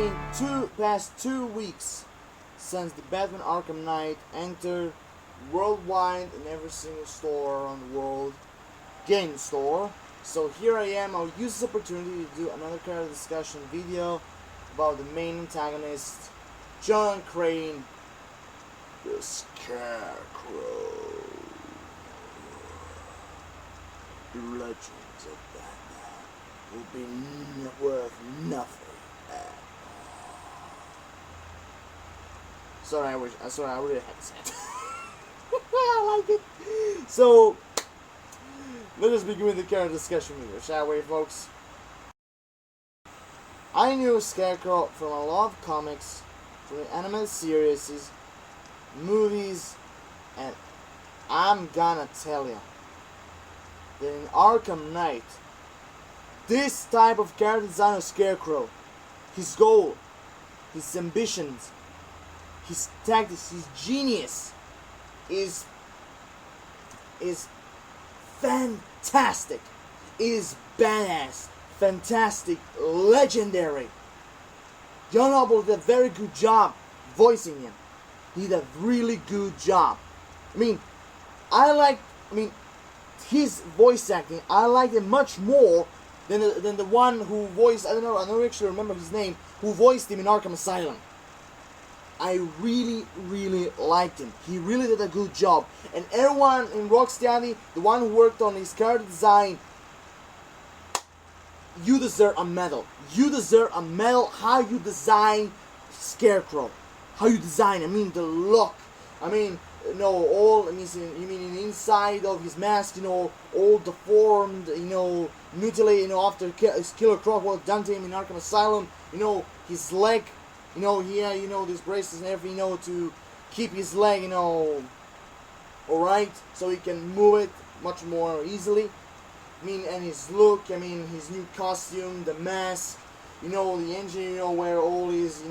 been past 2 weeks since the Batman Arkham Knight entered worldwide in every single store on the world game store. So here I am. I'll use this opportunity to do another character discussion video about the main antagonist, John Crane, the Scarecrow. The legends of Batman will be worth nothing at all. Sorry, I really had to say it. I like it. So, let us begin with the character discussion video, shall we, folks? I knew Scarecrow from a lot of comics, from the animated series, movies, and I'm gonna tell you that in Arkham Knight, this type of character design of Scarecrow, his goal, his ambitions, his tactics, his genius is fantastic. It is badass, fantastic, legendary. John Noble did a very good job voicing him. He did a really good job. His voice acting, I liked it much more than the one who voiced, I don't actually remember his name, who voiced him in Arkham Asylum. I really liked him. He really did a good job. And everyone in Rocksteady, the one who worked on his character design, you deserve a medal. You deserve a medal how you design Scarecrow. How you design, the look. In the inside of his mask, all deformed, mutilated, after Killer Croc was done to him in Arkham Asylum, his leg, he had, these braces and everything, to keep his leg, alright, so he can move it much more easily. And his look, his new costume, the mask, the engine, where all his,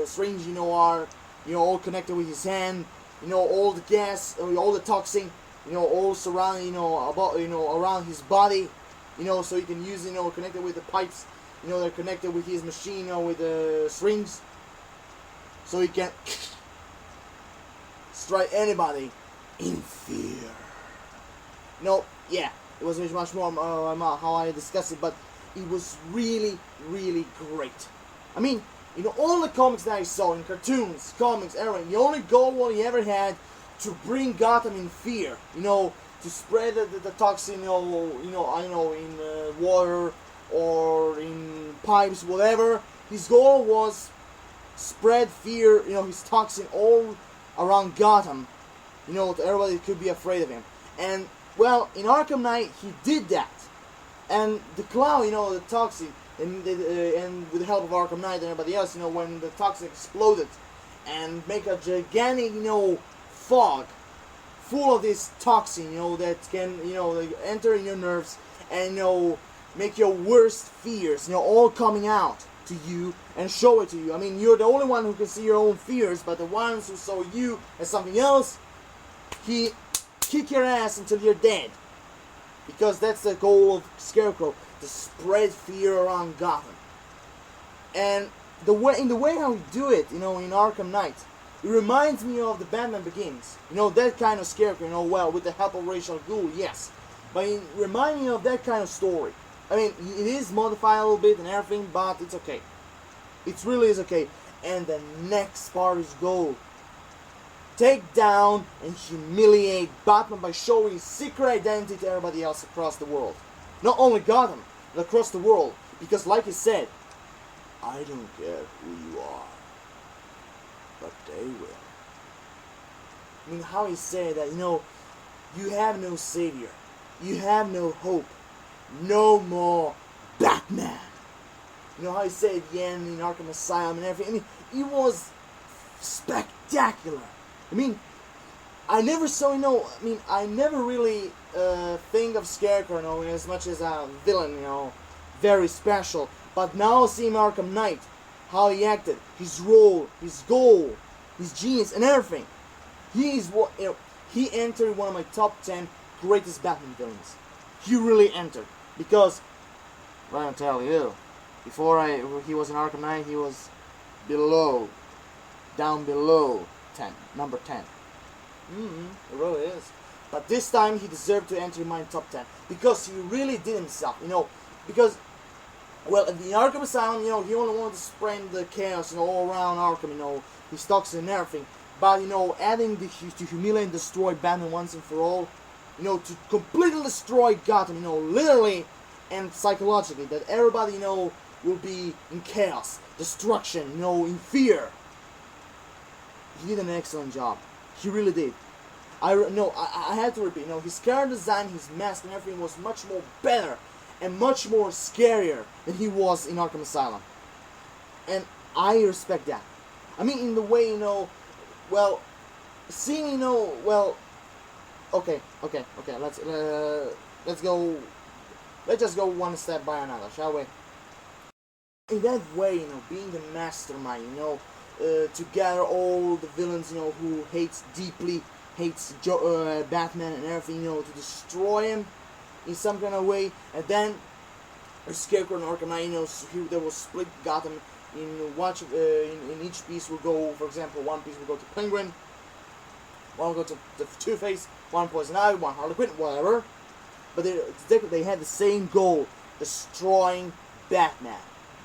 syringe, are, all connected with his hand, all the gas, all the toxin, all surrounding, around his body, so he can use, connected with the pipes, they're connected with his machine, with the strings, so he can strike anybody in fear. It was much more how I discussed it, but it was really great. All the comics that I saw, in cartoons, comics, everything, the only goal he ever had to bring Gotham in fear, to spread the toxin, in water or in pipes, whatever. His goal was spread fear, his toxin all around Gotham, that everybody could be afraid of him. And, well, in Arkham Knight, he did that. And the cloud, the toxin, and with the help of Arkham Knight and everybody else, when the toxin exploded and make a gigantic, fog full of this toxin, that can, enter in your nerves and, make your worst fears, all coming out to you and show it to you. You're the only one who can see your own fears, but the ones who saw you as something else, he kick your ass until you're dead. Because that's the goal of Scarecrow, to spread fear around Gotham. And in the way how we do it, in Arkham Knight, it reminds me of the Batman Begins. That kind of Scarecrow, with the help of Ra's al Ghul, yes. But it reminds me of that kind of story. It is modified a little bit and everything, but it's okay. It really is okay. And the next part is gold. Take down and humiliate Batman by showing his secret identity to everybody else across the world. Not only Gotham, but across the world. Because like he said, I don't care who you are, but they will. How he said that, you have no savior. You have no hope. No more Batman. How he said at the end in Arkham Asylum and everything. It was spectacular. I never saw, I never really think of Scarecrow, as much as a villain, very special. But now seeing Arkham Knight, how he acted, his role, his goal, his genius, and everything. He entered one of my top 10 greatest Batman villains. He really entered. Because, I'm gonna tell you, Before he was in Arkham Knight, he was down below 10, number 10. It really is. But this time he deserved to enter my top 10 because he really did himself, because, well, in the Arkham Asylum, he only wanted to spread the chaos, all around Arkham, his toxins and everything. But, adding to humiliate and destroy Batman once and for all, to completely destroy Gotham, literally and psychologically, that everybody, will be in chaos, destruction, in fear. He did an excellent job. He really did. I had to repeat, his character design, his mask and everything was much more better and much more scarier than he was in Arkham Asylum. And I respect that. I mean, in the way, well, seeing, okay, let's just go one step by another, shall we? In that way, being the mastermind, to gather all the villains, who hates Batman and everything, to destroy him in some kind of way, and then Scarecrow and Arkham Knight, they will split Gotham in each piece will go, for example, one piece will go to Penguin, one will go to Two-Face, one Poison Ivy, one Harley Quinn, whatever. But they had the same goal, destroying Batman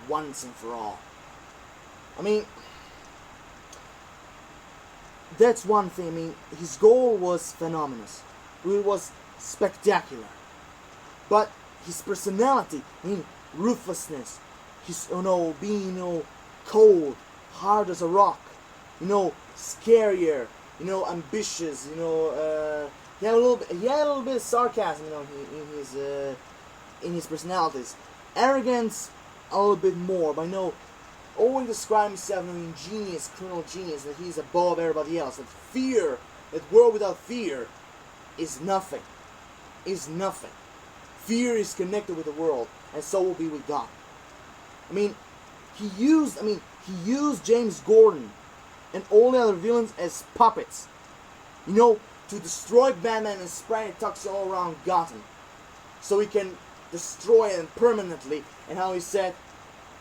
once and for all. I mean, that's one thing. I mean, his goal was phenomenal. It was spectacular. But his personality, ruthlessness, his, being, cold, hard as a rock, scarier, ambitious, he had a little bit of sarcasm, in his personalities. Arrogance, a little bit more, but always describe himself as ingenious, criminal genius, that he's above everybody else. That world without fear is nothing. Fear is connected with the world, and so will be with God. He used James Gordon and all the other villains as puppets, to destroy Batman and spread toxin all around Gotham, so he can destroy them permanently. And how he said,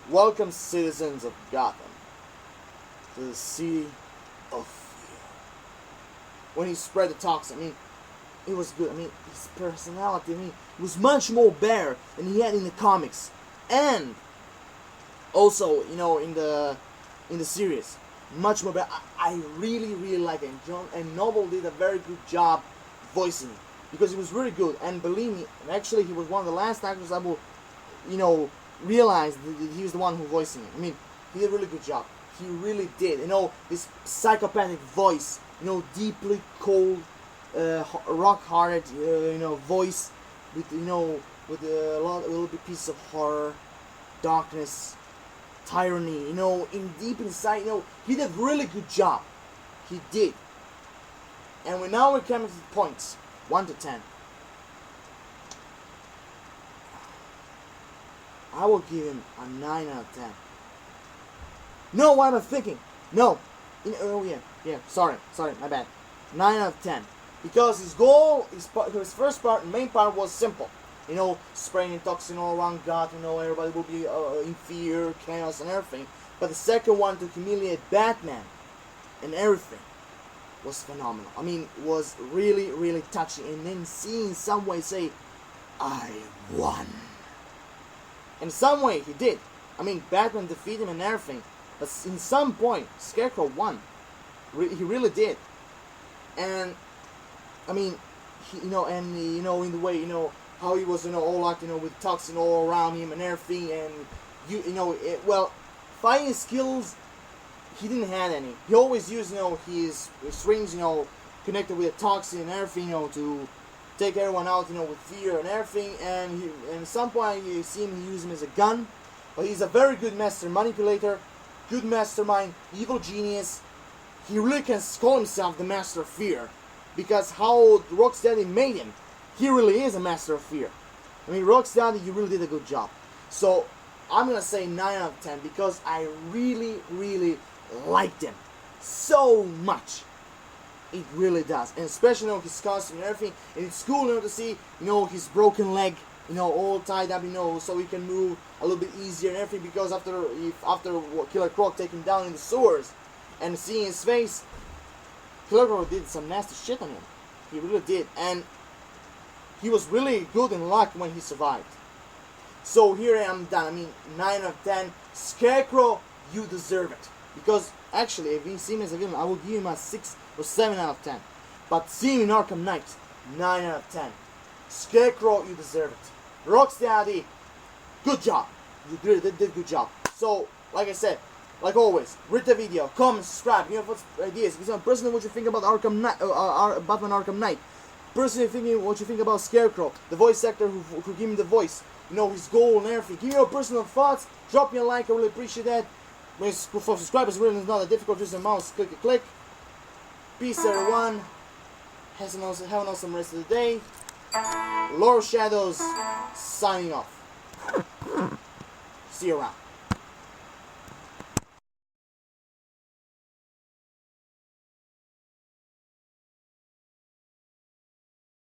"Welcome, citizens of Gotham, to the city of fear." When he spread the toxin, it was good. His personality, was much more better than he had in the comics, and also, in the series, much more better. I really, really like it. And Noble did a very good job voicing it, because he was really good. And believe me, actually, he was one of the last actors I will, realize that he was the one who voicing it. He did a really good job. He really did. This psychopathic voice, deeply cold, rock-hearted, voice with, with a little bit piece of horror, darkness, tyranny, in deep inside, he did a really good job. He did. And we're coming to the points, 1 to 10. I will give him a 9 out of 10. No, what am I thinking? No. Sorry, my bad. 9 out of 10. Because his goal, his first part, main part was simple. Spraying toxin all around Gotham, everybody will be in fear, chaos, and everything. But the second one, to humiliate Batman and everything, was phenomenal. Was really, really touching. And then seeing some way say, "I won." In some way, he did. Batman defeated him and everything. But in some point, Scarecrow won. He really did. And, in the way, how he was, all like, with toxin all around him and everything, and, fighting skills, he didn't have any. He always used, his strings, connected with the toxin and everything, to take everyone out, with fear and everything, and at some point you see him use him as a gun, but he's a very good master manipulator, good mastermind, evil genius. He really can call himself the master of fear, because how Rocksteady made him, he really is a master of fear. Rocksteady, you really did a good job. So, I'm going to say 9 out of 10, because I really, really liked him so much. It really does. And especially, his costume and everything. And it's cool, to see, his broken leg, you know, all tied up, you know, so he can move a little bit easier and everything. Because after Killer Croc taken down in the sewers and seeing his face, Killer Croc did some nasty shit on him. He really did, and he was really good in luck when he survived. So here I am done. I mean, 9 out of 10. Scarecrow, you deserve it. Because actually, if you see him as a villain, I would give him a 6 or 7 out of 10. But seeing him in Arkham Knight, 9 out of 10. Scarecrow, you deserve it. Rocksteady, good job. You did a good job. So, like I said, like always, rate the video, comment, subscribe. You have what ideas. Because personally, what you think about Arkham Knight, Batman Arkham Knight. Personally, thinking what you think about Scarecrow, the voice actor who gave me the voice. You know, his goal and everything. Give me your personal thoughts. Drop me a like. I really appreciate that. For subscribers, really is not that difficult. Just a mouse, click a click. Peace, everyone. Have an awesome rest of the day. Lord Shadows signing off. See you around.